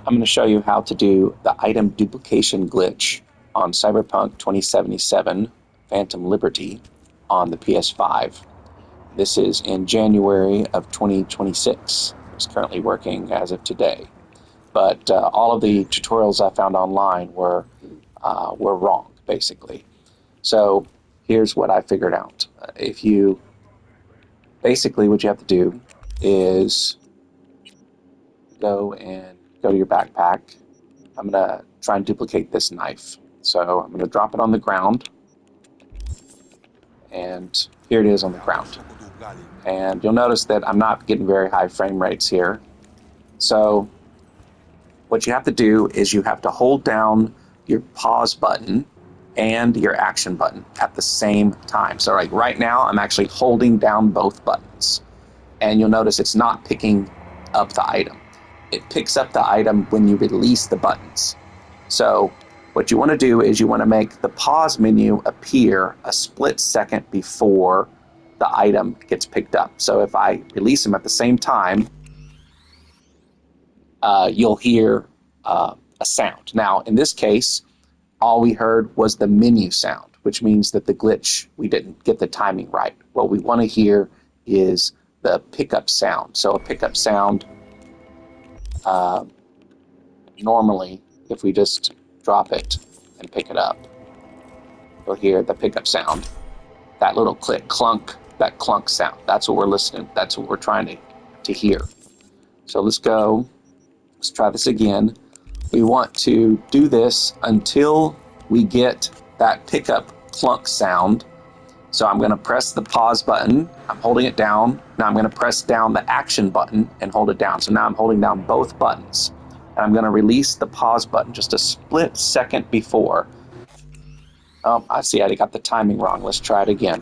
I'm going to show you how to do the item duplication glitch on Cyberpunk 2077 Phantom Liberty on the PS5. This is in January of 2026. It's currently working as of today. But all of the tutorials I found online were wrong, basically. So here's what I figured out. Basically what you have to do is go to your backpack. I'm going to try and duplicate this knife. So I'm going to drop it on the ground, and here it is on the ground. And you'll notice that I'm not getting very high frame rates here. So what you have to do is you have to hold down your pause button and your action button at the same time. So like right now, I'm actually holding down both buttons. And you'll notice it's not picking up the item. It picks up the item when you release the buttons. So what you want to do is you want to make the pause menu appear a split second before the item gets picked up. So if I release them at the same time, you'll hear a sound. Now, in this case, all we heard was the menu sound, which means that the glitch, we didn't get the timing right. What we want to hear is the pickup sound. So a pickup sound, normally, if we just drop it and pick it up, you'll hear the pickup sound. That little click, clunk, that clunk sound. That's what we're listening. That's what we're trying to hear. So let's go. Let's try this again. We want to do this until we get that pickup clunk sound. So I'm going to press the pause button. I'm holding it down. Now I'm going to press down the action button and hold it down. So now I'm holding down both buttons. And I'm going to release the pause button just a split second before. Oh, I see I got the timing wrong. Let's try it again.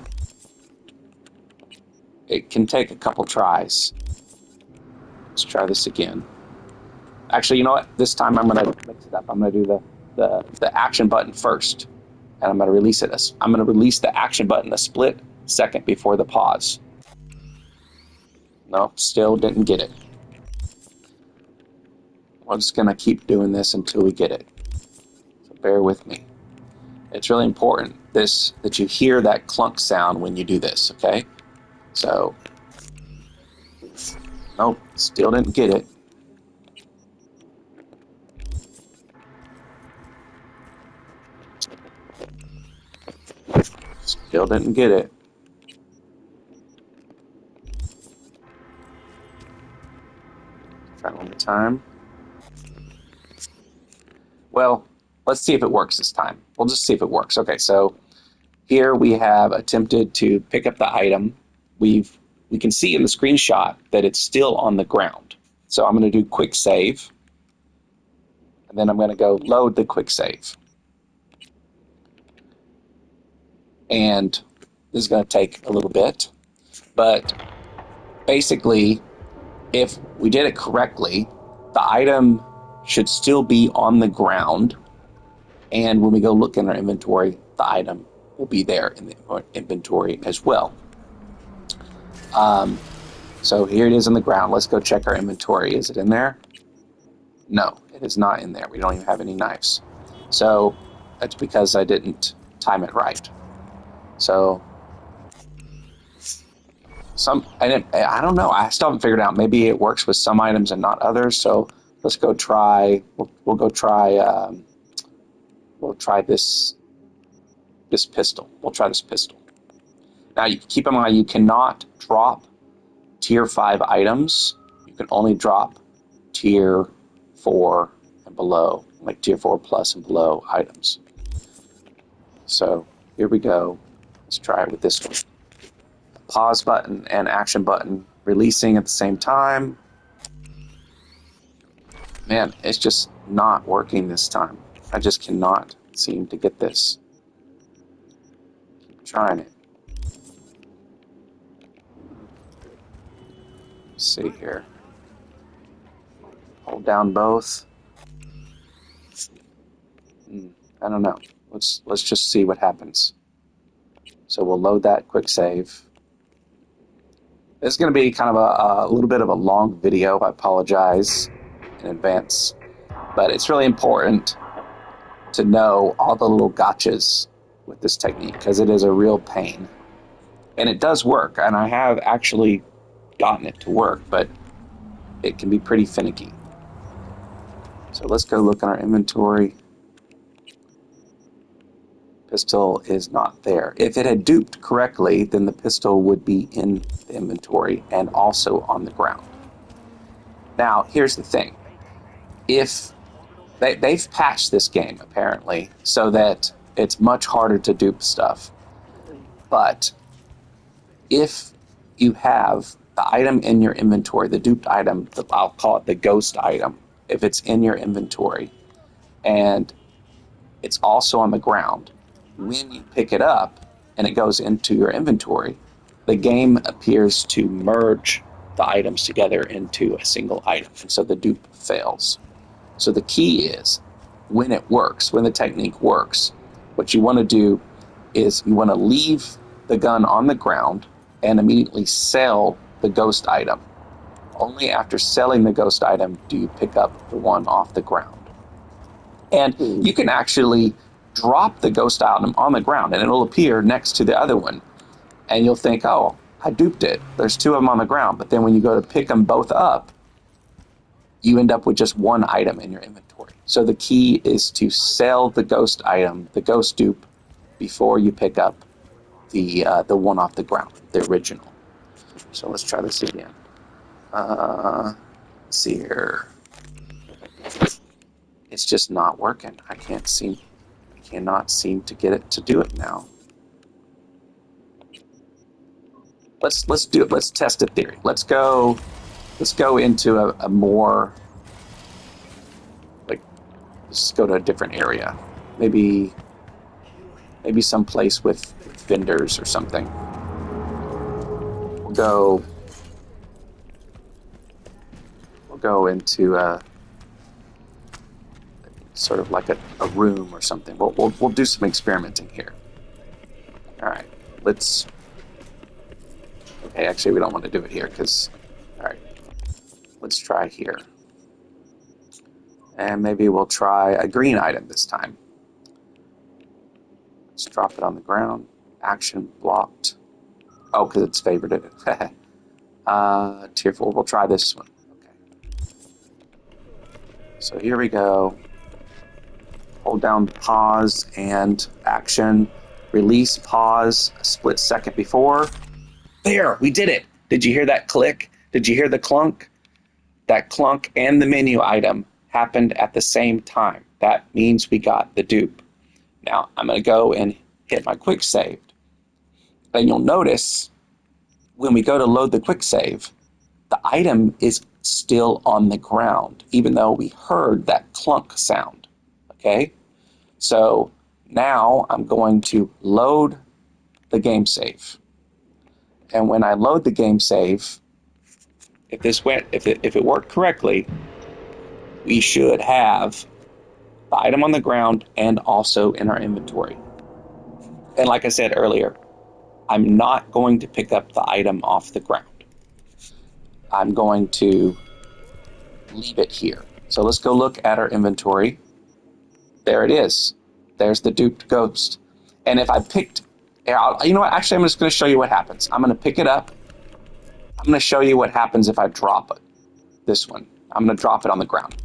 It can take a couple tries. Let's try this again. Actually, you know what? This time I'm going to mix it up. I'm going to do the action button first. And I'm going to release it. I'm going to release the action button a split second before the pause. Nope, still didn't get it. We're just going to keep doing this until we get it. So bear with me. It's really important that you hear that clunk sound when you do this, okay? So, nope, still didn't get it. Still didn't get it. Try one more time. Well, let's see if it works this time. We'll just see if it works. Okay, so here we have attempted to pick up the item. We can see in the screenshot that it's still on the ground. So I'm going to do quick save. And then I'm going to go load the quick save. And this is going to take a little bit. But basically, if we did it correctly, the item should still be on the ground. And when we go look in our inventory, the item will be there in the inventory as well. So here it is on the ground. Let's go check our inventory. Is it in there? No, it is not in there. We don't even have any knives. So that's because I didn't time it right. So I don't know. I still haven't figured out. Maybe it works with some items and not others. So let's go try. We'll go try. We'll try this pistol. We'll try this pistol. Now, you keep in mind you cannot drop tier 5 items. You can only drop tier 4 and below, like tier 4 plus and below items. So here we go. Let's try it with this one. Pause button and action button releasing at the same time. Man, it's just not working this time. I just cannot seem to get this. Keep trying it. Let's see here. Hold down both. I don't know. Let's just see what happens. So we'll load that quick save. This is going to be kind of a little bit of a long video. I apologize in advance. But it's really important to know all the little gotchas with this technique because it is a real pain. And it does work, and I have actually gotten it to work, but it can be pretty finicky. So let's go look in our inventory. Pistol is not there. If it had duped correctly, then the pistol would be in the inventory and also on the ground. Now, here's the thing. If they've patched this game, apparently, so that it's much harder to dupe stuff. But if you have the item in your inventory, the duped item, I'll call it the ghost item, if it's in your inventory and it's also on the ground, when you pick it up and it goes into your inventory, the game appears to merge the items together into a single item. And so the dupe fails. So the key is when it works, when the technique works, what you want to do is you want to leave the gun on the ground and immediately sell the ghost item. Only after selling the ghost item do you pick up the one off the ground. And you can actually drop the ghost item on the ground and it'll appear next to the other one. And you'll think, oh, I duped it. There's two of them on the ground. But then when you go to pick them both up, you end up with just one item in your inventory. So the key is to sell the ghost item, the ghost dupe, before you pick up the one off the ground, the original. So let's try this again. Let's see here. It's just not working. I cannot seem to get it to do it now. Let's do it. Let's test a theory. Let's go into a more like, let's go to a different area. Maybe some place with vendors or something. We'll go into a sort of like a room or something. We'll do some experimenting here. All right, let's. Okay, actually, we don't want to do it here because. All right, let's try here, and maybe we'll try a green item this time. Let's drop it on the ground. Action blocked. Oh, because it's favorited. Tier 4. We'll try this one. Okay. So here we go. Hold down pause and action. Release pause a split second before. There, we did it. Did you hear that click? Did you hear the clunk? That clunk and the menu item happened at the same time. That means we got the dupe. Now, I'm going to go and hit my quick save. And you'll notice when we go to load the quick save, the item is still on the ground, even though we heard that clunk sound. Okay? So now I'm going to load the game save. And when I load the game save, if it worked correctly, we should have the item on the ground and also in our inventory. And like I said earlier, I'm not going to pick up the item off the ground. I'm going to leave it here. So let's go look at our inventory. There it is. There's the duped ghost. And if I picked, you know what? Actually, I'm just going to show you what happens. I'm going to pick it up. I'm going to show you what happens if I drop it. This one. I'm going to drop it on the ground.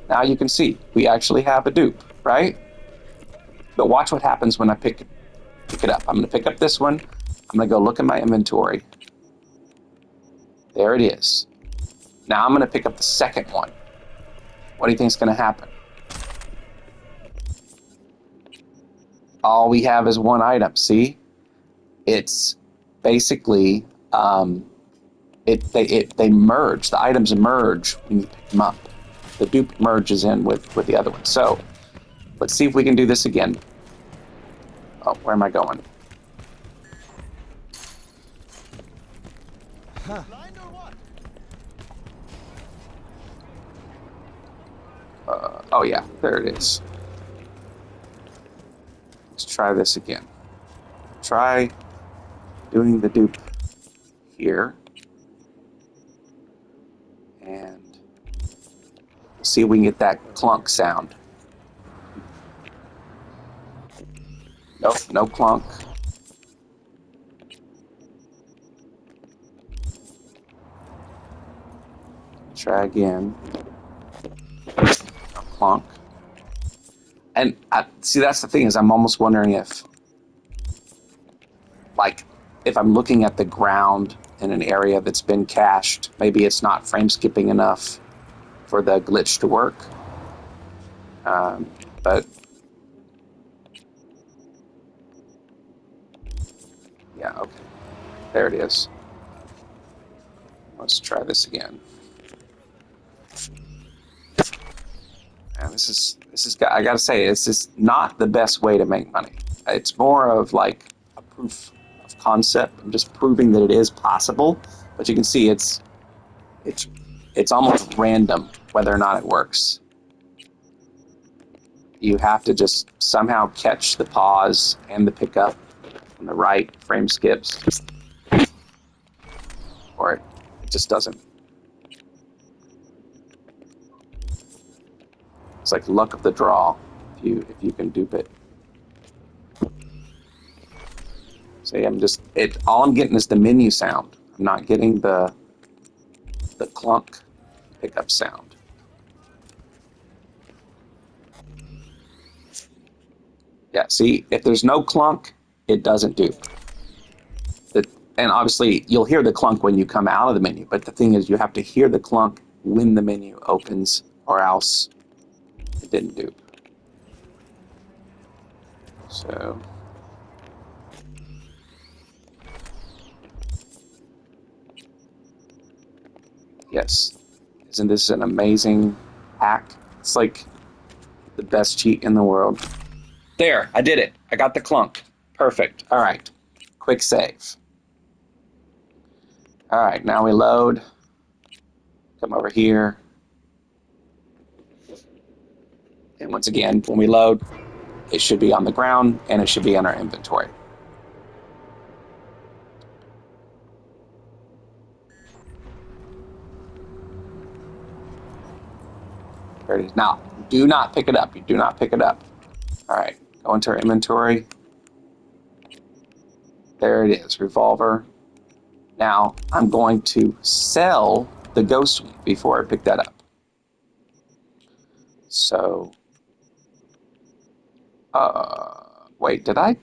Now you can see we actually have a dupe, right? But watch what happens when I pick it up. I'm going to pick up this one. I'm going to go look at my inventory. There it is. Now I'm going to pick up the second one. What do you think is going to happen? All we have is one item. See? It's basically they merge. The items merge when you pick them up. The dupe merges in with the other one. So let's see if we can do this again. Oh, where am I going? Huh. Oh yeah, there it is. Let's try this again. Try doing the dupe here. And we'll see if we can get that clunk sound. Nope, no clunk. Try again. No clunk. And see, that's the thing, is I'm almost wondering if, like, if I'm looking at the ground in an area that's been cached, maybe it's not frame skipping enough for the glitch to work. But yeah, okay, there it is. Let's try this again. And this is I gotta say, this is not the best way to make money. It's more of like a proof of concept. I'm just proving that it is possible. But you can see it's almost random whether or not it works. You have to just somehow catch the pause and the pickup when the right frame skips, or it just doesn't. It's like luck of the draw if you can dupe it. See, all I'm getting is the menu sound. I'm not getting the clunk pickup sound. Yeah, see, if there's no clunk, it doesn't dupe. And obviously, you'll hear the clunk when you come out of the menu, but the thing is, you have to hear the clunk when the menu opens, or else it didn't dupe. So, yes, isn't this an amazing hack? It's like the best cheat in the world. There, I did it. I got the clunk. Perfect. All right, quick save. All right, now we load. Come over here. And once again, when we load, it should be on the ground and it should be in our inventory. There it is. Now, do not pick it up. You do not pick it up. All right, go into our inventory. There it is, revolver. Now, I'm going to sell the ghost suite before I pick that up. So, wait, did I?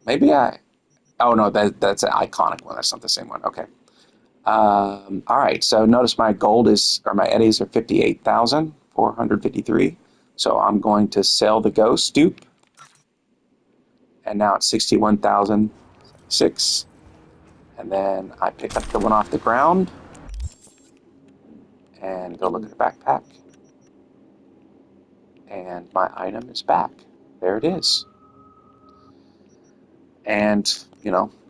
Maybe I. Oh no, that's an iconic one. That's not the same one. Okay. All right. So notice my gold or my eddies are 58,453. So I'm going to sell the ghost dupe, and now it's 61,006. And then I pick up the one off the ground and go look at the backpack, and my item is back. There it is. And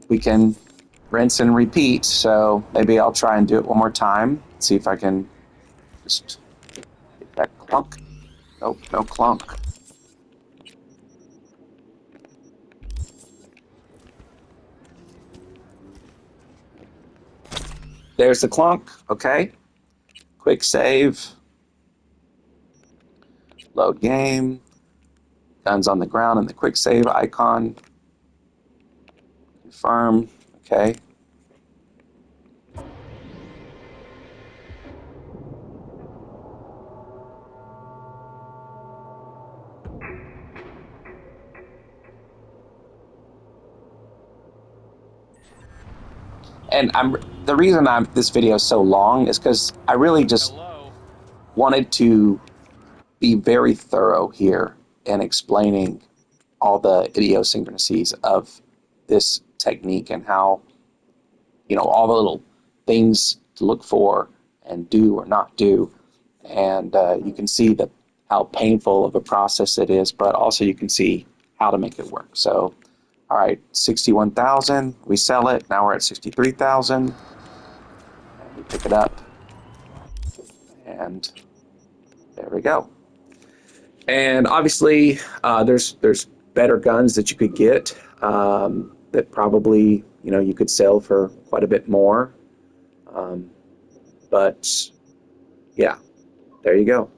we can rinse and repeat. So maybe I'll try and do it one more time. See if I can just get that clunk. Nope, no clunk. There's the clunk. Okay. Quick save. Load game. Guns on the ground and the quick save icon. Confirm. Okay. And the reason this video is so long is because I really just wanted to be very thorough here in explaining all the idiosyncrasies of this technique and how, all the little things to look for and do or not do. And you can see how painful of a process it is, but also you can see how to make it work. So, all right, 61,000, we sell it. Now we're at 63,000. And we pick it up, and there we go. And obviously, there's better guns that you could get that probably you could sell for quite a bit more. But yeah, There you go.